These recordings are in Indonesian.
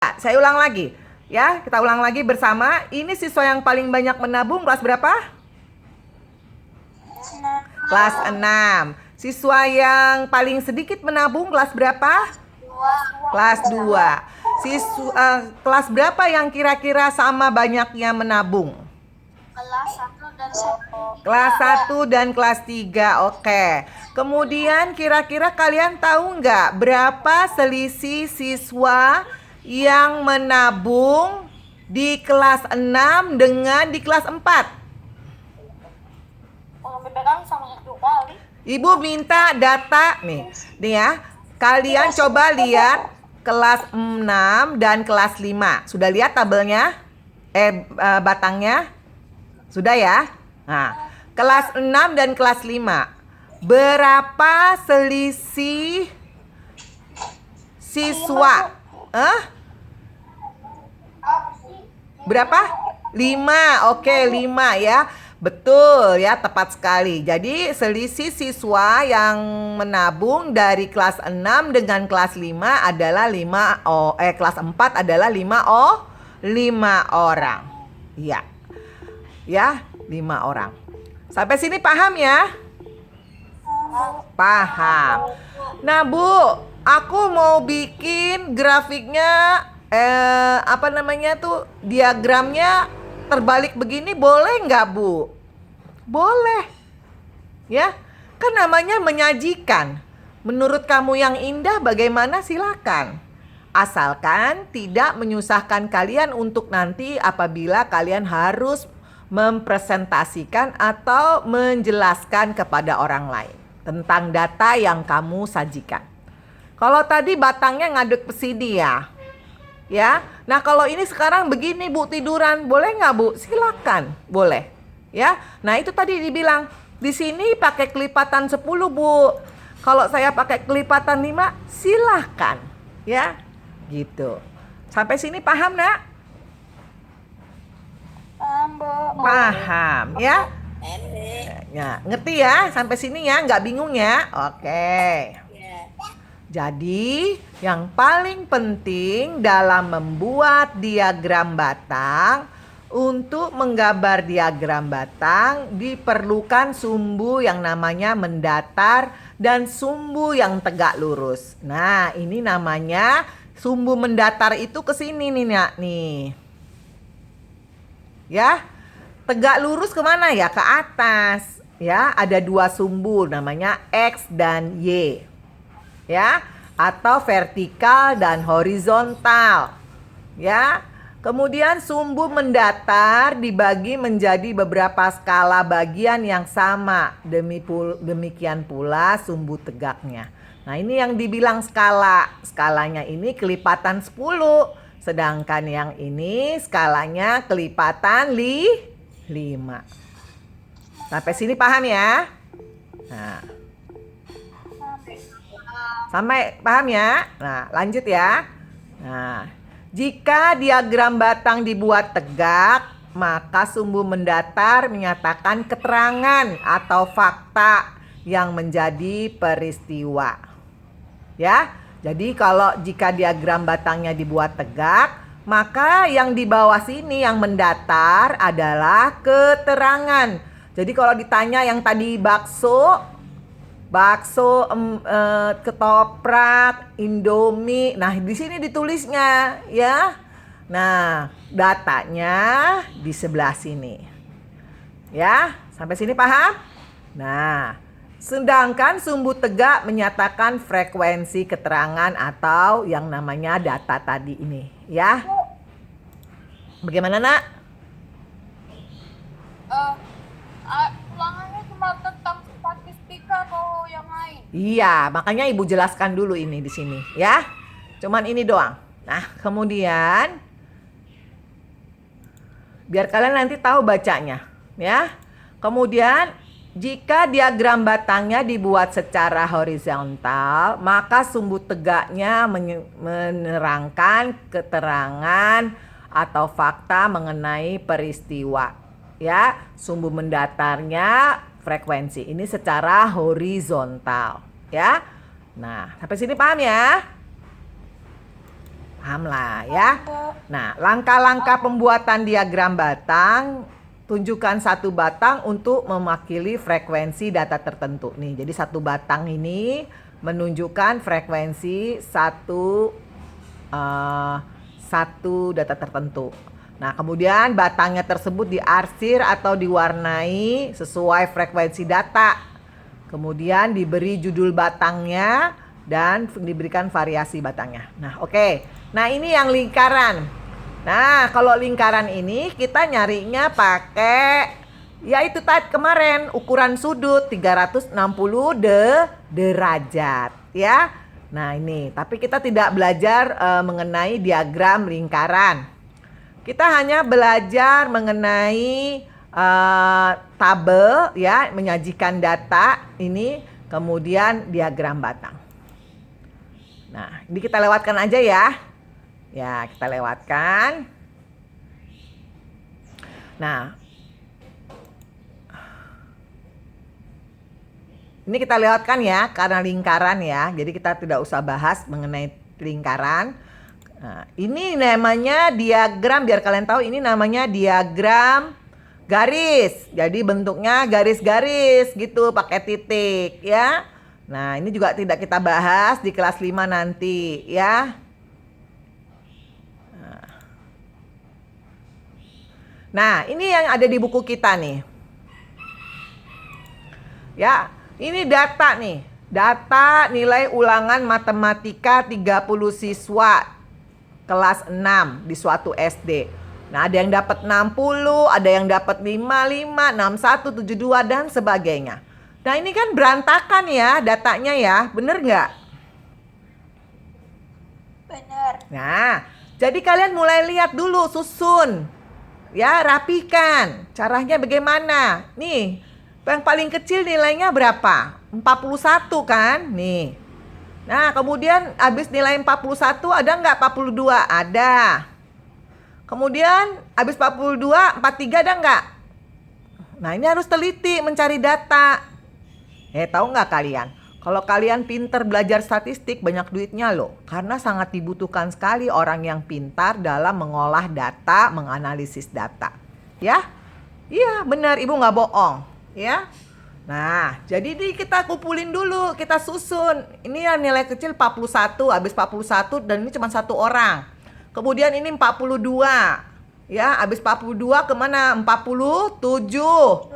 Saya ulang lagi. Ya, kita ulang lagi bersama. Ini siswa yang paling banyak menabung kelas berapa? Kelas 6. Siswa yang paling sedikit menabung kelas berapa? Kelas 2. Kelas berapa yang kira-kira sama banyaknya menabung? Kelas 1 dan 1. Kelas 1 dan kelas 3. Oke. Kemudian kira-kira kalian tahu nggak berapa selisih siswa yang menabung di kelas 6 dengan di kelas 4? Kalau beda kan sama 1 kali. Ibu minta data nih ya. Kalian coba lihat kelas 6 dan kelas 5. Sudah lihat tabelnya? Batangnya? Sudah ya? Nah, kelas 6 dan kelas 5. Berapa selisih siswa? Berapa? 5. Oke, 5 ya. Betul ya, tepat sekali. Jadi selisih siswa yang menabung dari kelas 6 dengan kelas 5 adalah kelas 4 adalah 5 orang. Iya. Ya, 5 orang. Sampai sini paham ya? Paham. Nah, Bu, aku mau bikin grafiknya diagramnya terbalik begini, boleh nggak, Bu? Boleh. Ya, kan namanya menyajikan. Menurut kamu yang indah bagaimana, silakan. Asalkan tidak menyusahkan kalian untuk nanti apabila kalian harus mempresentasikan atau menjelaskan kepada orang lain tentang data yang kamu sajikan. Kalau tadi batangnya ngaduk ke sini ya. Ya, nah kalau ini sekarang begini, Bu, tiduran, boleh nggak, Bu? Silakan, boleh. Ya, nah itu tadi dibilang di sini pakai kelipatan 10, Bu. Kalau saya pakai kelipatan 5, silakan. Ya, gitu. Sampai sini paham, Nak? Paham, Bu. Paham, ya? Ya, ngerti ya? Sampai sini ya, nggak bingung ya? Oke. Jadi, yang paling penting dalam membuat diagram batang, untuk menggambar diagram batang diperlukan sumbu yang namanya mendatar dan sumbu yang tegak lurus. Nah, ini namanya sumbu mendatar itu ke sini nih, Nak, nih. Ya, tegak lurus kemana ya? Ke atas. Ya, ada 2 sumbu namanya X dan Y. Ya, atau vertikal dan horizontal. Ya, kemudian sumbu mendatar dibagi menjadi beberapa skala bagian yang sama. Demikian pula sumbu tegaknya. Nah, ini yang dibilang skala. Skalanya ini kelipatan 10. Sedangkan yang ini skalanya kelipatan 5. Sampai sini paham ya? Nah, sampai paham ya? Nah, lanjut ya. Nah, jika diagram batang dibuat tegak, maka sumbu mendatar menyatakan keterangan atau fakta yang menjadi peristiwa. Ya, jadi jika diagram batangnya dibuat tegak, maka yang di bawah sini yang mendatar adalah keterangan. Jadi kalau ditanya yang tadi bakso, ketoprak, Indomie. Nah, di sini ditulisnya ya. Nah, datanya di sebelah sini. Ya, sampai sini paham? Nah, sedangkan sumbu tegak menyatakan frekuensi keterangan atau yang namanya data tadi ini, ya. Bagaimana, Nak? Ulangannya cuma tentang statistika atau yang lain? Iya, makanya Ibu jelaskan dulu ini di sini, ya. Cuman ini doang. Nah, kemudian biar kalian nanti tahu bacanya, ya. Kemudian jika diagram batangnya dibuat secara horizontal, maka sumbu tegaknya menerangkan keterangan atau fakta mengenai peristiwa. Ya, sumbu mendatarnya frekuensi. Ini secara horizontal, ya. Nah, sampai sini paham ya? Paham lah ya. Bu. Nah, langkah-langkah pembuatan diagram batang, tunjukkan satu batang untuk mewakili frekuensi data tertentu. Nih, jadi satu batang ini menunjukkan frekuensi satu data tertentu. Nah, kemudian batangnya tersebut diarsir atau diwarnai sesuai frekuensi data. Kemudian diberi judul batangnya dan diberikan variasi batangnya. Nah, oke. Nah, ini yang lingkaran. Nah, kalau lingkaran ini kita nyarinya pakai ya itu tadi kemarin ukuran sudut 360 derajat ya. Nah, ini tapi kita tidak belajar mengenai diagram lingkaran. Kita hanya belajar mengenai tabel ya, menyajikan data ini, kemudian diagram batang. Nah, ini kita lewatkan aja ya. Ya, kita lewatkan. Nah, ini kita lewatkan ya, karena lingkaran ya. Jadi kita tidak usah bahas mengenai lingkaran. Nah, ini namanya diagram, biar kalian tahu ini namanya diagram garis. Jadi bentuknya garis-garis gitu, pakai titik ya. Nah, ini juga tidak kita bahas di kelas 5 nanti ya. Nah, ini yang ada di buku kita nih. Ya, ini data nih. Data nilai ulangan matematika 30 siswa kelas 6 di suatu SD. Nah, ada yang dapat 60, ada yang dapat 55, 61, 72 dan sebagainya. Nah, ini kan berantakan ya datanya ya. Bener nggak? Benar. Nah, jadi kalian mulai lihat dulu, susun. Ya, rapikan. Caranya bagaimana? Nih, yang paling kecil nilainya berapa? 41 kan? Nih. Nah, kemudian habis nilai 41 ada nggak 42? Ada. Kemudian habis 42, 43 ada nggak? Nah, ini harus teliti mencari data. Tahu nggak kalian? Kalau kalian pintar belajar statistik, banyak duitnya loh. Karena sangat dibutuhkan sekali orang yang pintar dalam mengolah data, menganalisis data. Ya? Iya, benar. Ibu nggak bohong. Ya? Nah, jadi ini kita kumpulin dulu, kita susun. Ini yang nilai kecil 41, habis 41 dan ini cuma satu orang. Kemudian ini 42. Ya, habis 42 kemana? 47.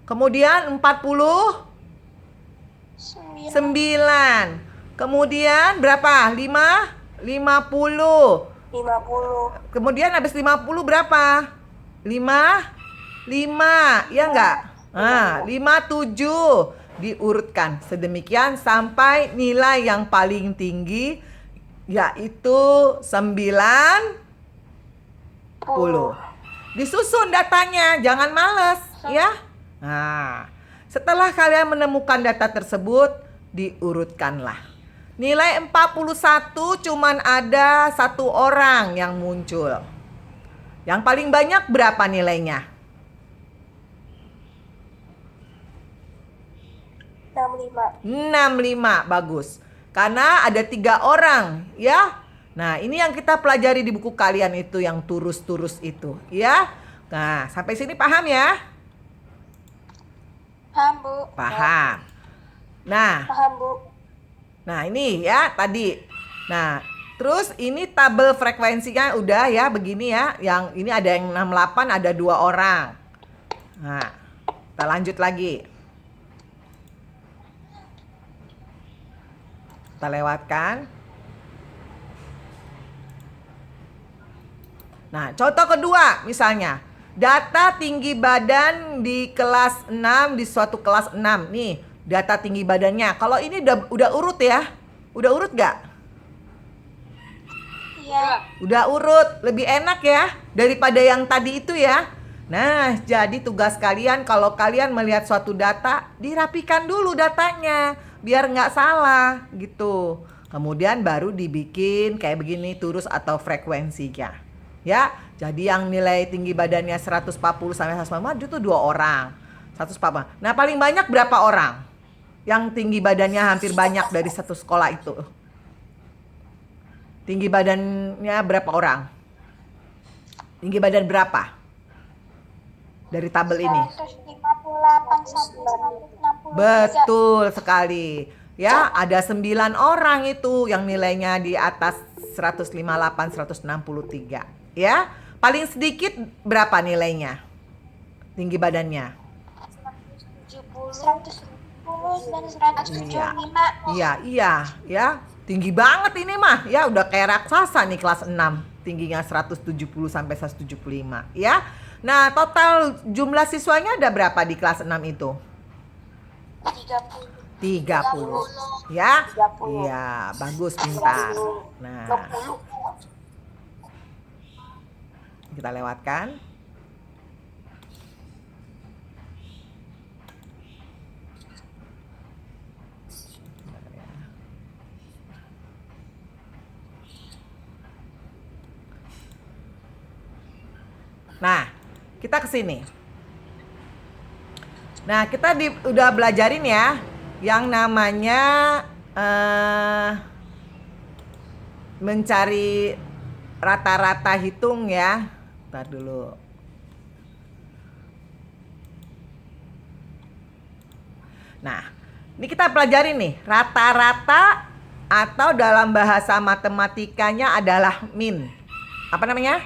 Kemudian 49. Kemudian berapa? 50. 50. Kemudian habis 50 berapa? 5. Ya enggak? Nah, 57. Diurutkan sedemikian sampai nilai yang paling tinggi yaitu 90. Disusun datanya, jangan males ya. Nah, setelah kalian menemukan data tersebut, diurutkanlah. Nilai 41 cuman ada satu orang yang muncul. Yang paling banyak berapa nilainya? 65, bagus. Karena ada 3 orang, ya. Nah, ini yang kita pelajari di buku kalian itu yang turus-turus itu, ya. Nah, sampai sini paham ya? Paham, Bu. Paham. Nah, Paham, Bu. nah ini ya tadi. Nah, terus ini tabel frekuensinya udah ya begini ya. Yang ini ada yang 68, ada 2 orang. Nah, kita lanjut lagi. Kita lewatkan. Nah, contoh kedua misalnya. Data tinggi badan di kelas 6, di suatu kelas 6. Nih, data tinggi badannya. Kalau ini udah urut ya? Udah urut gak? Iya. Udah urut. Lebih enak ya daripada yang tadi itu ya. Nah, jadi tugas kalian kalau kalian melihat suatu data, dirapikan dulu datanya. Biar nggak salah gitu. Kemudian baru dibikin kayak begini turus atau frekuensinya. Ya, jadi yang nilai tinggi badannya 140 sampai 140 itu 2 orang. 140. Nah, paling banyak berapa orang? Yang tinggi badannya hampir banyak dari satu sekolah itu. Tinggi badannya berapa orang? Tinggi badan berapa? Dari tabel ini. 158 sampai 163. Betul sekali. Ya, ada 9 orang itu yang nilainya di atas 158, 163. Ya, paling sedikit berapa nilainya? Tinggi badannya. 170 dan 175. Iya, ya. Tinggi banget ini mah. Ya, udah kayak raksasa nih kelas 6. Tingginya 170 sampai 175, ya. Nah, total jumlah siswanya ada berapa di kelas 6 itu? 30. Ya? 30. Iya, bagus, pintar. Nah, 20. kita lewatkan. Nah, kita ke sini. Nah, kita udah belajarin ya yang namanya mencari rata-rata hitung ya. Ntar dulu. Nah, ini kita pelajarin nih, rata-rata atau dalam bahasa matematikanya adalah min. Apa namanya?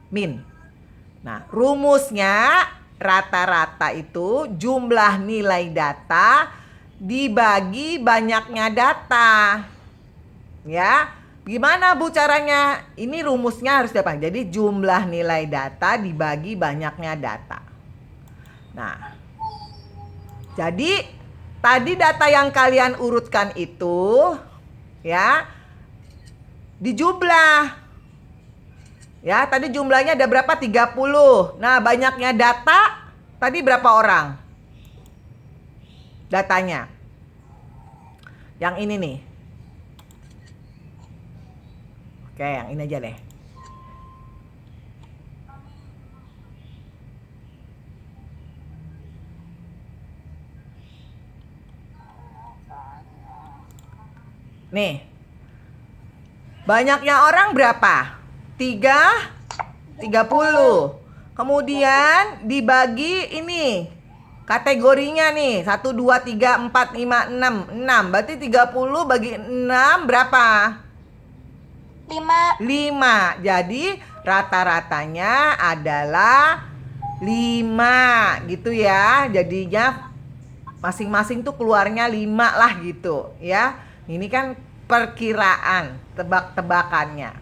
Min. Nah, rumusnya rata-rata itu jumlah nilai data dibagi banyaknya data. Ya, gimana Bu caranya? Ini rumusnya harus dapat. Jadi jumlah nilai data dibagi banyaknya data. Nah, jadi tadi data yang kalian urutkan itu ya dijumlah. Ya, tadi jumlahnya ada berapa? 30. Nah, banyaknya data tadi berapa orang? Datanya. Yang ini nih. Oke, yang ini aja deh. Nih. Banyaknya orang berapa? 30. Kemudian dibagi ini kategorinya nih 1, 2, 3, 4, 5, 6. 6 berarti 30 bagi 6 berapa? 5. 5. Jadi rata-ratanya adalah 5 gitu ya. Jadinya masing-masing tuh keluarnya 5 lah gitu ya. Ini kan perkiraan, tebak-tebakannya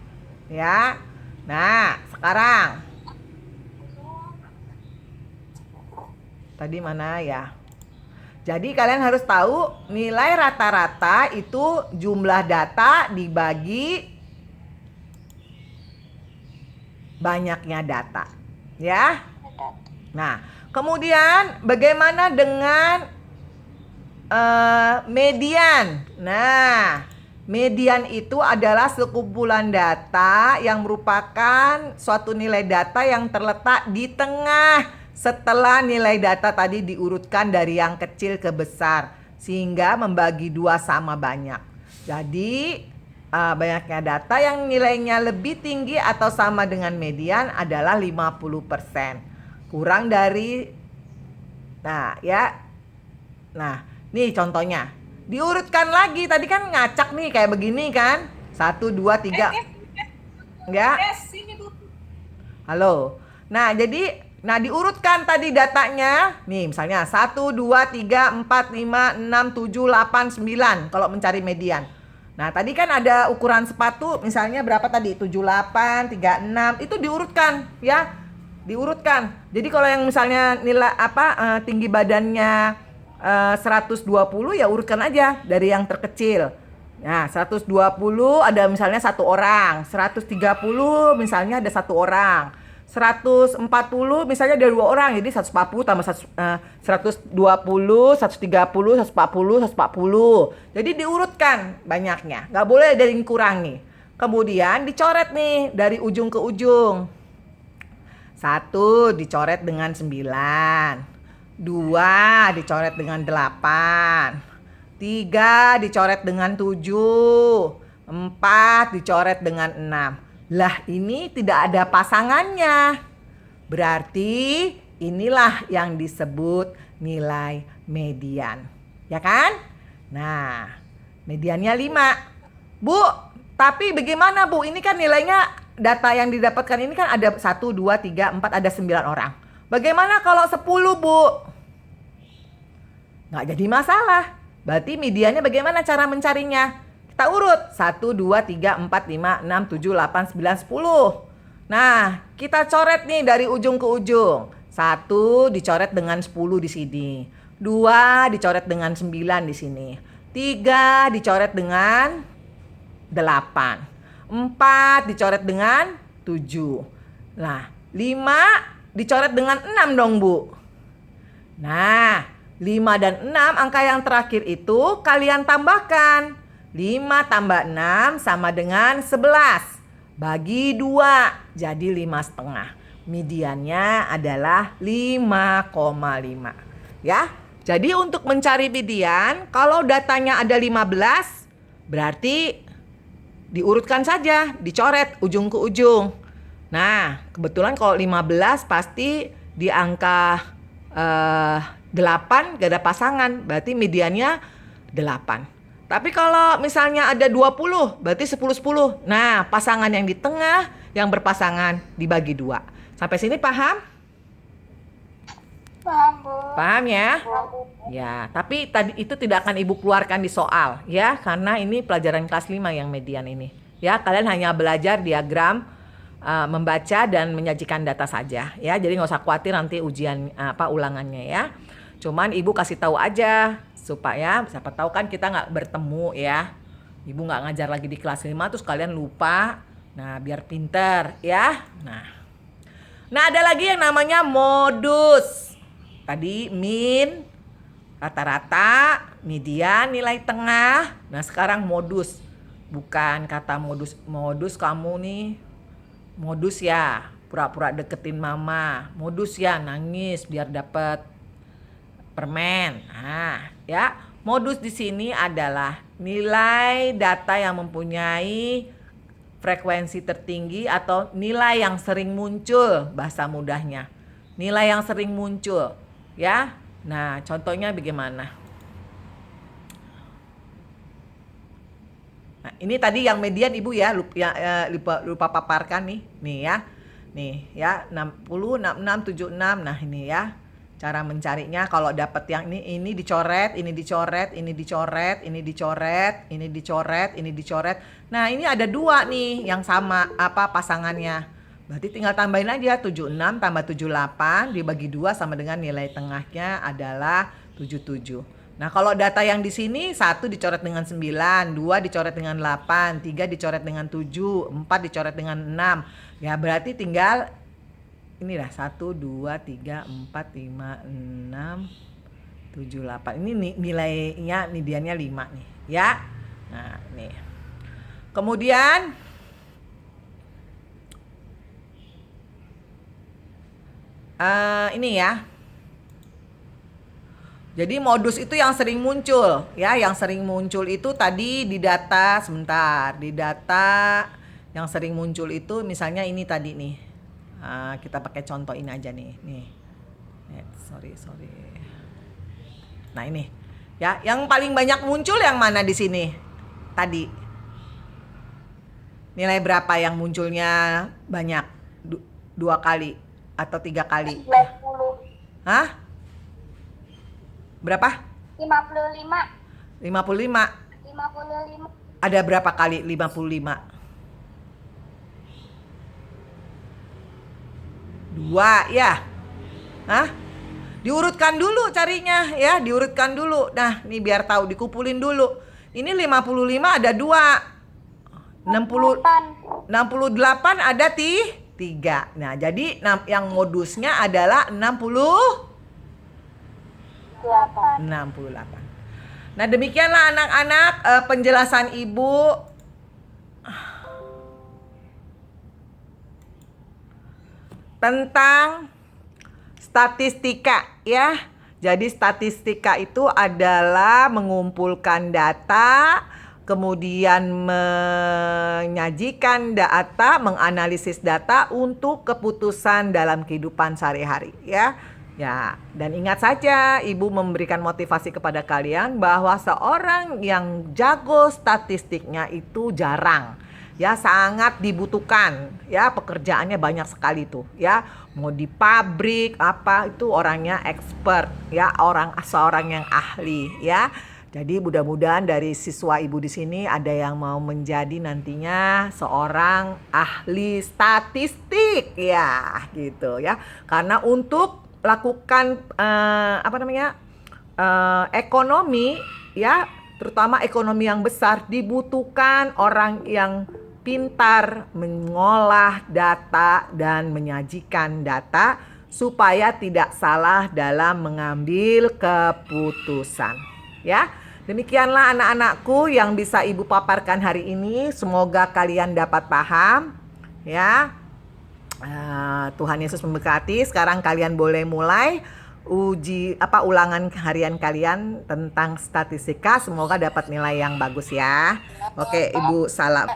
ya. Nah, sekarang tadi mana ya? Jadi kalian harus tahu nilai rata-rata itu jumlah data dibagi banyaknya data. Ya. Nah, kemudian bagaimana dengan median? Nah, median itu adalah sekumpulan data yang merupakan suatu nilai data yang terletak di tengah setelah nilai data tadi diurutkan dari yang kecil ke besar sehingga membagi dua sama banyak. Jadi banyaknya data yang nilainya lebih tinggi atau sama dengan median adalah 50%. Kurang dari Nah, nih contohnya. Diurutkan lagi, tadi kan ngacak nih kayak begini kan. 1, 2, 3. Ya. Halo. Nah, jadi diurutkan tadi datanya. Nih, misalnya 1, 2, 3, 4, 5, 6, 7, 8, 9 kalau mencari median. Nah, tadi kan ada ukuran sepatu misalnya berapa tadi? 78, 36. Itu diurutkan ya. Diurutkan. Jadi kalau yang misalnya nilai tinggi badannya 120 ya urutkan aja dari yang terkecil. Nah, 120 ada misalnya 1 orang, 130 misalnya ada 1 orang, 140 misalnya ada 2 orang, jadi 140 tambah 120, 130, 140, 140. Jadi diurutkan banyaknya, nggak boleh ada yang kurangi. Kemudian dicoret nih dari ujung ke ujung. 1 dicoret dengan 9. 2 dicoret dengan 8. 3 dicoret dengan 7. 4 dicoret dengan 6. Lah ini tidak ada pasangannya. Berarti inilah yang disebut nilai median. Ya kan? Nah, mediannya 5. Bu, tapi bagaimana Bu? Ini kan nilainya, data yang didapatkan ini kan ada 1, 2, 3, 4, ada 9 orang. Bagaimana kalau 10 Bu? Nggak jadi masalah. Berarti mediannya bagaimana cara mencarinya? Kita urut 1, 2, 3, 4, 5, 6, 7, 8, 9, 10. Nah, kita coret nih dari ujung ke ujung. 1 dicoret dengan 10 di sini. 2 dicoret dengan 9 di sini. 3 dicoret dengan 8. 4 dicoret dengan 7. Nah, 5 dicoret dengan 6 dong, Bu. Nah, 5 dan 6 angka yang terakhir itu kalian tambahkan. 5 tambah 6 sama dengan 11. Bagi 2 jadi 5,5. Mediannya adalah 5,5. Ya. Jadi untuk mencari median, kalau datanya ada 15, berarti diurutkan saja, dicoret ujung ke ujung. Nah, kebetulan kalau 15 pasti di angka 8 gak ada pasangan, berarti mediannya 8. Tapi kalau misalnya ada 20, berarti 10-10. Nah, pasangan yang di tengah, yang berpasangan dibagi 2. Sampai sini paham? Paham, Bu. Paham ya? Paham, Bu. Ya, tapi tadi itu tidak akan Ibu keluarkan di soal ya, karena ini pelajaran kelas 5 yang median ini. Ya, kalian hanya belajar diagram, membaca dan menyajikan data saja ya. Jadi nggak usah khawatir nanti ujian ulangannya ya. Cuman Ibu kasih tahu aja supaya siapa tahu kan kita nggak bertemu ya. Ibu nggak ngajar lagi di kelas 5 terus kalian lupa. Nah, biar pinter ya. Nah, ada lagi yang namanya modus. Tadi min, rata-rata, median, nilai tengah. Nah, sekarang modus. Bukan kata modus. Modus kamu nih. Modus ya, pura-pura deketin mama. Modus ya, nangis biar dapat permen. Nah, ya, modus di sini adalah nilai data yang mempunyai frekuensi tertinggi atau nilai yang sering muncul, bahasa mudahnya. Nilai yang sering muncul, ya. Nah, contohnya bagaimana? Nah, ini tadi yang median Ibu ya, lupa paparkan nih ya. Nih ya, 60, 66, 76. Nah, ini ya. Cara mencarinya kalau dapat yang ini dicoret, ini dicoret, ini dicoret, ini dicoret, ini dicoret, ini dicoret. Nah, ini ada 2 nih yang sama pasangannya. Berarti tinggal tambahin aja 76 tambah 78 dibagi 2 sama dengan nilai tengahnya adalah 77. Nah, kalau data yang di sini 1 dicoret dengan 9, 2 dicoret dengan 8, 3 dicoret dengan 7, 4 dicoret dengan 6. Ya, berarti tinggal inilah 1, 2, 3, 4, 5, 6, 7, 8. Ini nilainya, mediannya 5 nih ya. Nah, nih. Kemudian ini ya. Jadi modus itu yang sering muncul ya, yang sering muncul itu tadi di data sebentar. Di data yang sering muncul itu misalnya ini tadi nih. Kita pakai contoh ini aja nih. Sorry. Nah, ini. Ya, yang paling banyak muncul yang mana di sini? Tadi. Nilai berapa yang munculnya banyak? 2 kali atau 3 kali? 90. Hah? Berapa? 55. 55. 55. Ada berapa kali 55? 2 ya. Hah? Diurutkan dulu carinya ya, diurutkan dulu. Nah, ini biar tahu dikumpulin dulu. Ini 55 ada 2. 68 ada 3. Nah, jadi yang modusnya adalah 68. Nah, demikianlah anak-anak penjelasan Ibu tentang statistika ya. Jadi statistika itu adalah mengumpulkan data kemudian menyajikan data, menganalisis data untuk keputusan dalam kehidupan sehari-hari, ya. Ya, dan ingat saja, Ibu memberikan motivasi kepada kalian bahwa seorang yang jago statistiknya itu jarang. Ya, sangat dibutuhkan. Ya, pekerjaannya banyak sekali tuh, ya. Mau di pabrik apa itu orangnya expert, ya, seorang yang ahli, ya. Jadi mudah-mudahan dari siswa Ibu di sini ada yang mau menjadi nantinya seorang ahli statistik, ya, gitu ya. Karena untuk lakukan ekonomi, ya, terutama ekonomi yang besar, dibutuhkan orang yang pintar mengolah data dan menyajikan data supaya tidak salah dalam mengambil keputusan, ya. Demikianlah anak-anakku yang bisa Ibu paparkan hari ini. Semoga kalian dapat paham, ya. Tuhan Yesus memberkati. Sekarang kalian boleh mulai ulangan harian kalian tentang statistika. Semoga dapat nilai yang bagus, ya. Oke, Ibu salam.